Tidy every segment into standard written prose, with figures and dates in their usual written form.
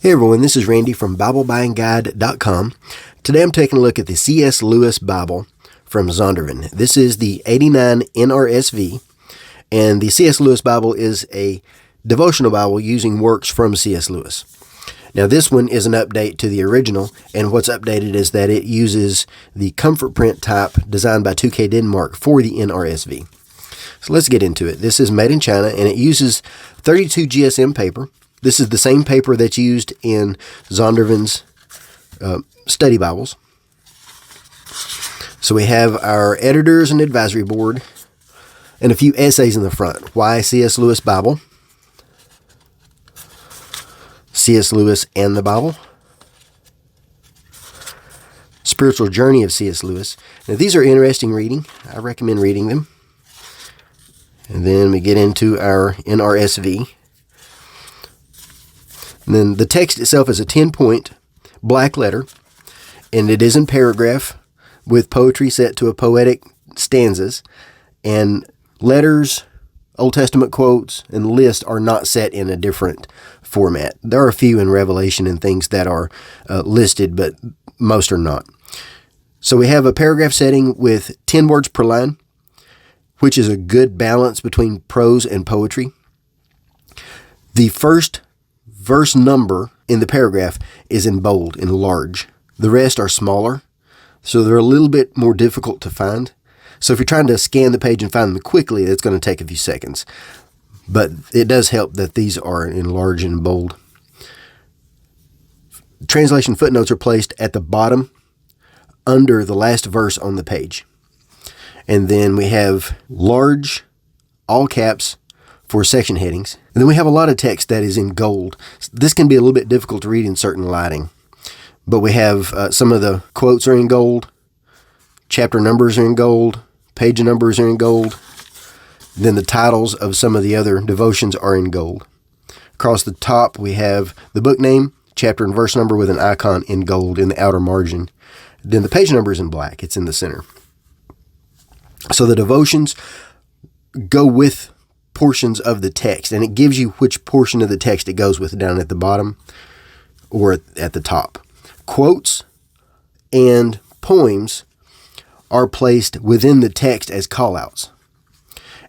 Hey everyone, this is Randy from BibleBuyingGuide.com. Today I'm taking a look at the C.S. Lewis Bible from Zondervan. This is the 89 NRSV, and the C.S. Lewis Bible is a devotional Bible using works from C.S. Lewis. Now this one is an update to the original, and what's updated is that it uses the comfort print type designed by 2K Denmark for the NRSV. So let's get into it. This is made in China, and it uses 32 GSM paper. This is the same paper that's used in Zondervan's study Bibles. So we have our editors and advisory board and a few essays in the front. Why C.S. Lewis Bible? C.S. Lewis and the Bible. Spiritual Journey of C.S. Lewis. Now these are interesting reading. I recommend reading them. And then we get into our NRSV. And then the text itself is a 10-point black letter, and it is in paragraph with poetry set to a poetic stanzas, and letters, Old Testament quotes, and lists are not set in a different format. There are a few in Revelation and things that are listed, but most are not. So we have a paragraph setting with 10 words per line, which is a good balance between prose and poetry. The first verse number in the paragraph is in bold, in large. The rest are smaller, so they're a little bit more difficult to find. So if you're trying to scan the page and find them quickly, it's going to take a few seconds. But it does help that these are in large and bold. Translation footnotes are placed at the bottom under the last verse on the page. And then we have large, all caps, for section headings. And then we have a lot of text that is in gold. This can be a little bit difficult to read in certain lighting. But we have some of the quotes are in gold, chapter numbers are in gold, page numbers are in gold. Then the titles of some of the other devotions are in gold. Across the top we have the book name, chapter and verse number with an icon in gold in the outer margin. Then the page number is in black. It's in the center. So the devotions go with portions of the text, and it gives you which portion of the text it goes with down at the bottom or at the top. Quotes and poems are placed within the text as callouts,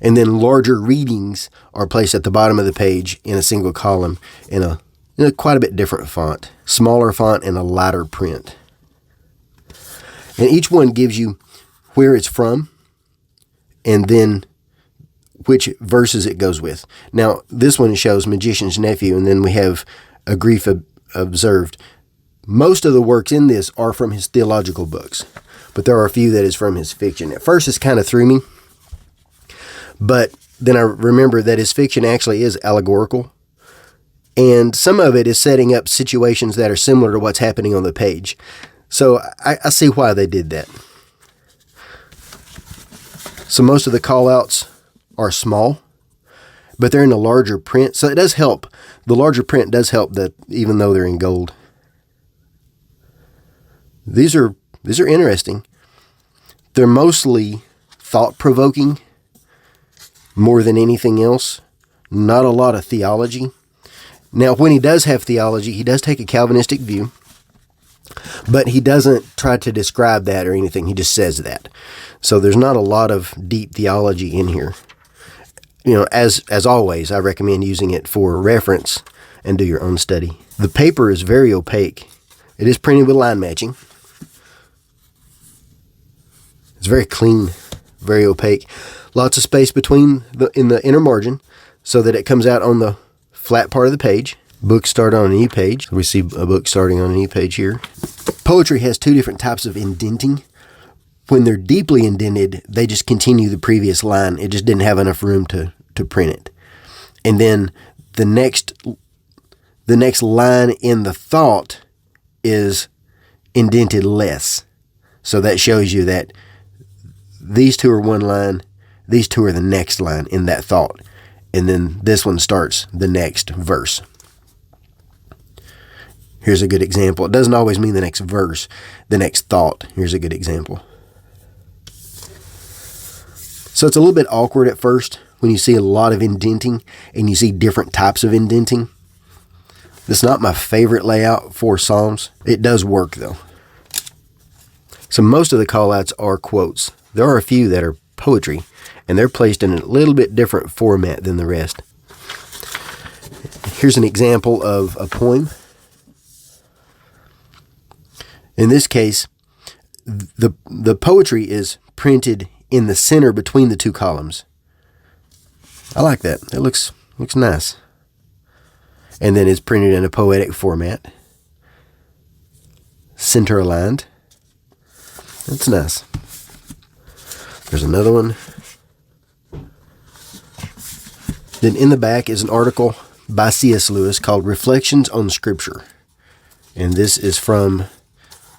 and then larger readings are placed at the bottom of the page in a single column in a quite a bit different font, smaller font and a lighter print. And each one gives you where it's from and then which verses it goes with. Now, this one shows Magician's Nephew, and then we have A Grief Observed. Most of the works in this are from his theological books, but there are a few that is from his fiction. At first, this kind of threw me, but then I remember that his fiction actually is allegorical, and some of it is setting up situations that are similar to what's happening on the page. So I see why they did that. So most of the call-outs are small, but they're in a larger print, so it does help. The larger print does help that even though they're in gold. These are interesting. They're mostly thought-provoking more than anything else. Not a lot of theology. Now, when he does have theology, he does take a Calvinistic view, but he doesn't try to describe that or anything. He just says that. So there's not a lot of deep theology in here. You know, as always, I recommend using it for reference and do your own study. The paper is very opaque. It is printed with line matching. It's very clean, very opaque. Lots of space between in the inner margin so that it comes out on the flat part of the page. Books start on an E page. We see a book starting on an E page here. Poetry has two different types of indenting. When they're deeply indented, they just continue the previous line. It just didn't have enough room to print it. And then the next line in the thought is indented less. So that shows you that these two are one line, these two are the next line in that thought. And then this one starts the next verse. Here's a good example. It doesn't always mean the next verse, the next thought. Here's a good example. So it's a little bit awkward at first when you see a lot of indenting and you see different types of indenting. It's not my favorite layout for Psalms. It does work though. So most of the callouts are quotes. There are a few that are poetry, and they're placed in a little bit different format than the rest. Here's an example of a poem. In this case, the poetry is printed in the center between the two columns. I like that. It looks nice. And then it's printed in a poetic format. Center aligned. That's nice. There's another one. Then in the back is an article by C.S. Lewis called Reflections on Scripture. And this is from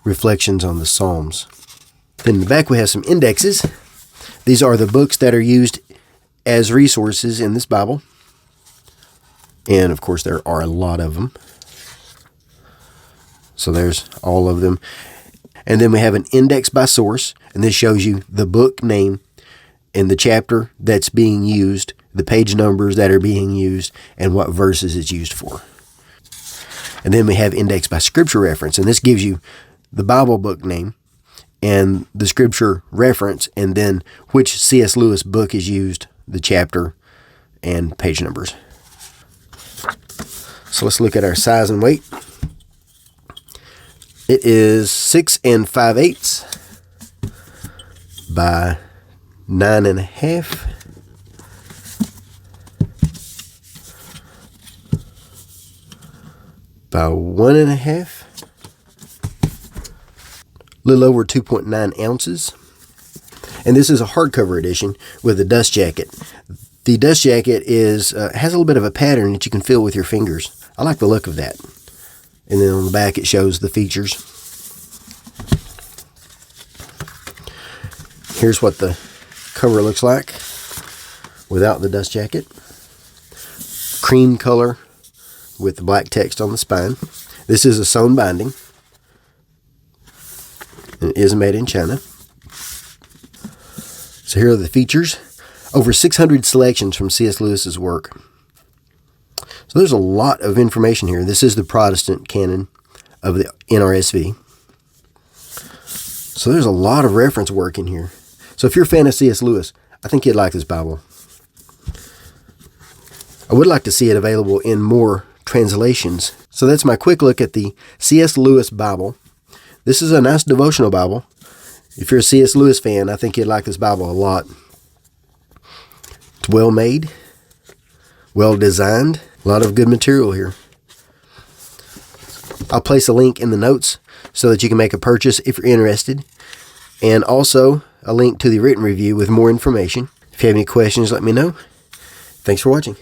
Reflections on the Psalms. Then in the back we have some indexes. These are the books that are used as resources in this Bible. And of course there are a lot of them. So there's all of them. And then we have an index by source, and this shows you the book name and the chapter that's being used, the page numbers that are being used, and what verses it's used for. And then we have index by scripture reference, and this gives you the Bible book name and the scripture reference, and then which C.S. Lewis book is used, the chapter, and page numbers. So let's look at our size and weight. It is 6 5/8 by 9 1/2 by 1 1/2, a little over 2.9 ounces. And this is a hardcover edition with a dust jacket. The dust jacket has a little bit of a pattern that you can feel with your fingers. I like the look of that. And then on the back it shows the features. Here's what the cover looks like without the dust jacket. Cream color with the black text on the spine. This is a sewn binding. It is made in China. So here are the features. Over 600 selections from C.S. Lewis's work. So there's a lot of information here. This is the Protestant canon of the NRSV. So there's a lot of reference work in here. So if you're a fan of C.S. Lewis, I think you'd like this Bible. I would like to see it available in more translations. So that's my quick look at the C.S. Lewis Bible. This is a nice devotional Bible. If you're a C.S. Lewis fan, I think you'd like this Bible a lot. It's well made, well designed, a lot of good material here. I'll place a link in the notes so that you can make a purchase if you're interested, and also a link to the written review with more information. If you have any questions, let me know. Thanks for watching.